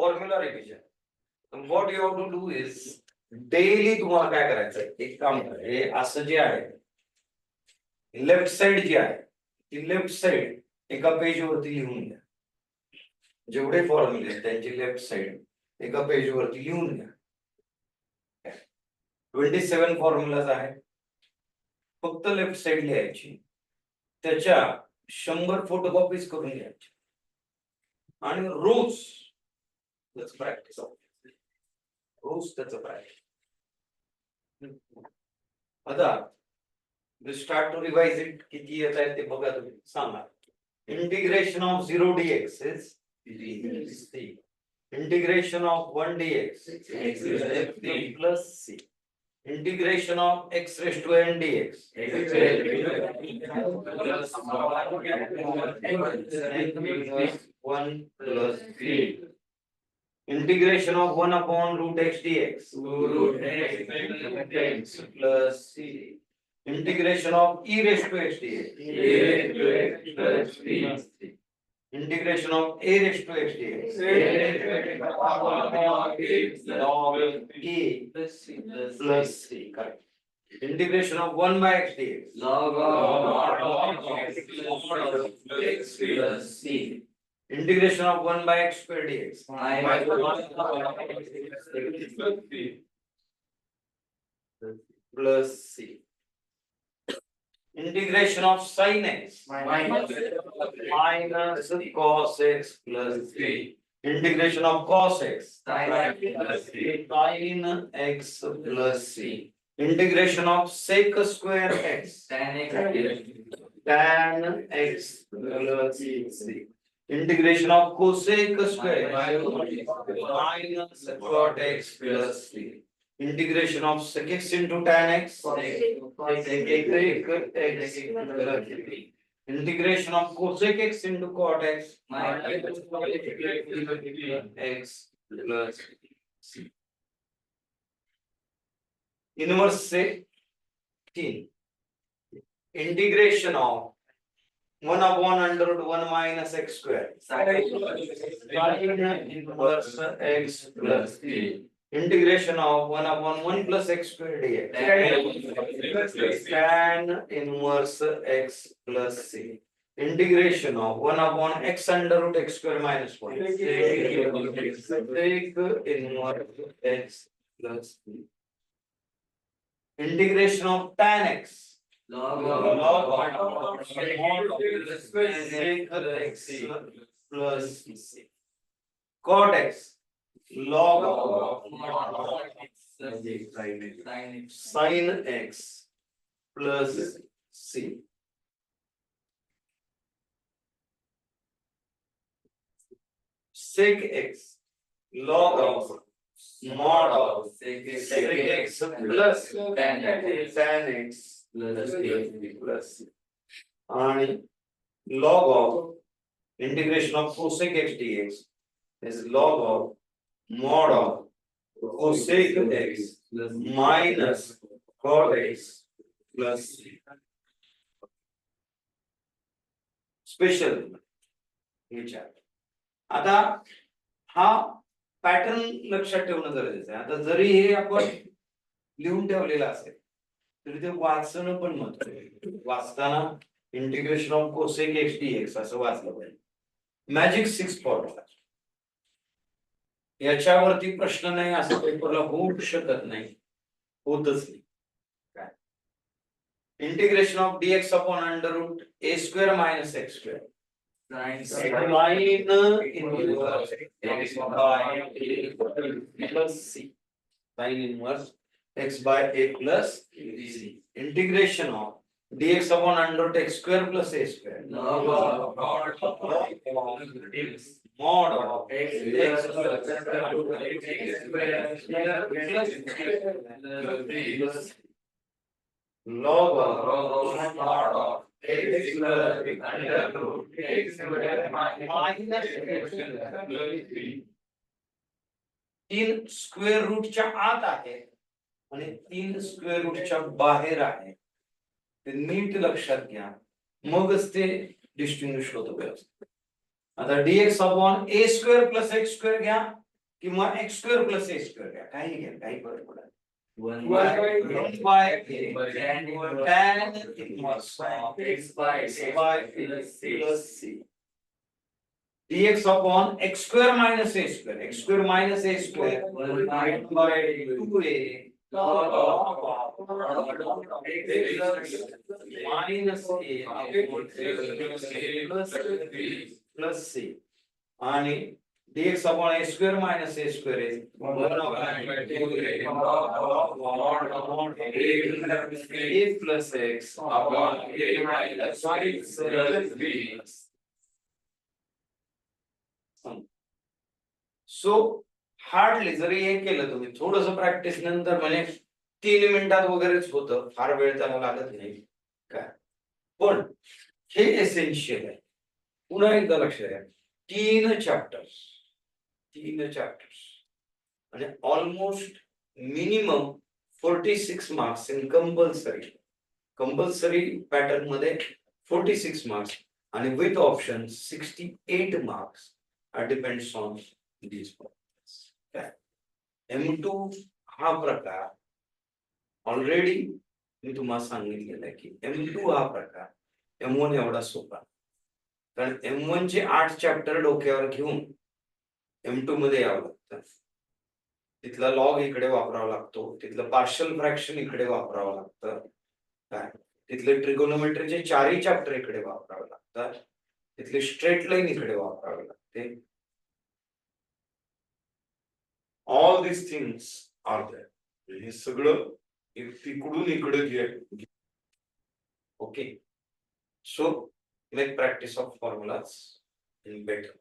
Formula revision. What you have to do is daily तुम्हाला काय करायचं, एक काम करा, हे असं जे आहे लेफ्ट साइड जी आहे ती लेफ्ट साइड एका पेजवरती लिहून घ्या. जेवढे फॉर्म्युले आहेत त्यांची लेफ्ट साइड एका पेजवरती लिहून घ्या. 27 फॉर्म्युलाज आहेत. फक्त लेफ्ट साइड लिहायची, त्याच्या 100 फोटोकॉपीज करून घ्यायची आणि रोज त्याच प्रॅक्टिस रोज त्याचं प्रॅक्टिस. आता स्टार्ट टू रिवाइज इट. किती येत आहे ते बघा तुम्ही सांगा. Integration of 0 dx is c. Integration of 1 dx plus c. Integration of x raised to n dx. 1 plus 3. Integration of 1 upon root x dx. Plus c. Integration of e raised to x dx. Plus 3. Integration of a raised to x dx. Log e plus c. Correct. Integration of 1 by x dx. Log x plus c. Integration of 1 by x square dx. Plus c. Integration of sin x minus cos x plus 3. Integration of cos x sin x plus c. Integration of sec square x tan x plus c. Integration of cosec square minus cot x plus c. Integration of sec x into tan x sec x plus c. Integration of cosec x into cot x minus x plus c. Inverse say 3. Integration of 1 upon under root 1 minus x square sin inverse x plus 3. Integration of 1 upon 1 plus x square dx tan inverse x plus c. Integration of 1 upon x under root x square minus 1 sec inverse x plus c. Integration of tan x log x plus c. Cot x log sin x plus c. Sec x log of mod of sec x plus tan x plus c. And log of integration of cosec x dx is log of mod of cosec x minus cot x plus c. Special विचार. आता हा pattern लक्षात ठेवणं गरजेचं आहे. आता जरी हे आपण लिहून ठेवलेलं असेल तरी ते वाचणं पण महत्त्वाचं आहे. वाचताना integration of cosec x dx असं वाचलं पाहिजे. मॅजिक 6 फॉर्म्युला याच्यावरती प्रश्न नाही असं पेपरला होऊ शकत नाही, होतच नाही. काय integration of dx upon under root a square minus x square sin inverse x by a plus c. Integration of dx upon under root x square plus a square mod of x plus log of x under root x minus 3 square रूटच्या आत आहे आणि 3 square रूटच्या बाहेर आहे. ते नीट लक्षात घ्या, मगच ते डिस्टिंग्विश होतं व्यवस्थित. आता dx upon a square plus x square घ्या किंवा x square plus a square घ्या, काही घ्या, काही फरक पडत नाही. 1 by by tan x by plus c dx upon x square minus a square, x square minus a square 1 by 2a minus a plus c आणि dx upon a square minus a square is 1 upon a plus x upon a minus b. So hardly जरी हे केलं तुम्ही थोडस practice नंतर म्हणजे 3 मिनिटात वगैरेच होतं, फार वेळ त्याला लागत नाही काय, पण हे एसेन्शियल आहे. पुन्हा एकदा लक्षात घ्या, 3 चॅप्टर्स म्हणजे almost minimum 46 marks in compulsory pattern मध्ये 46 मार्क्स आणि with option 68 marks depends on these problems. M2 हा प्रकार ऑलरेडी मी तुम्हाला सांगितलेलं आहे की M2 हा प्रकार M1 एवढा सोपा, कारण M1 चे 8 चॅप्टर डोक्यावर घेऊन M2 मध्ये यावं लागतं. तिथला लॉग इकडे वापरावा लागतो, तिथलं पार्शियल फ्रॅक्शन इकडे वापरावं लागतं, काय तिथले ट्रिगोनोमेट्रीचे 4 चॅप्टर इकडे वापरावे लागतात, तिथले स्ट्रेट लाईन इकडे वापरावे लागते. All these things are there. हे सगळं तिकडून इकडे घे. Okay. So make practice of formulas in better.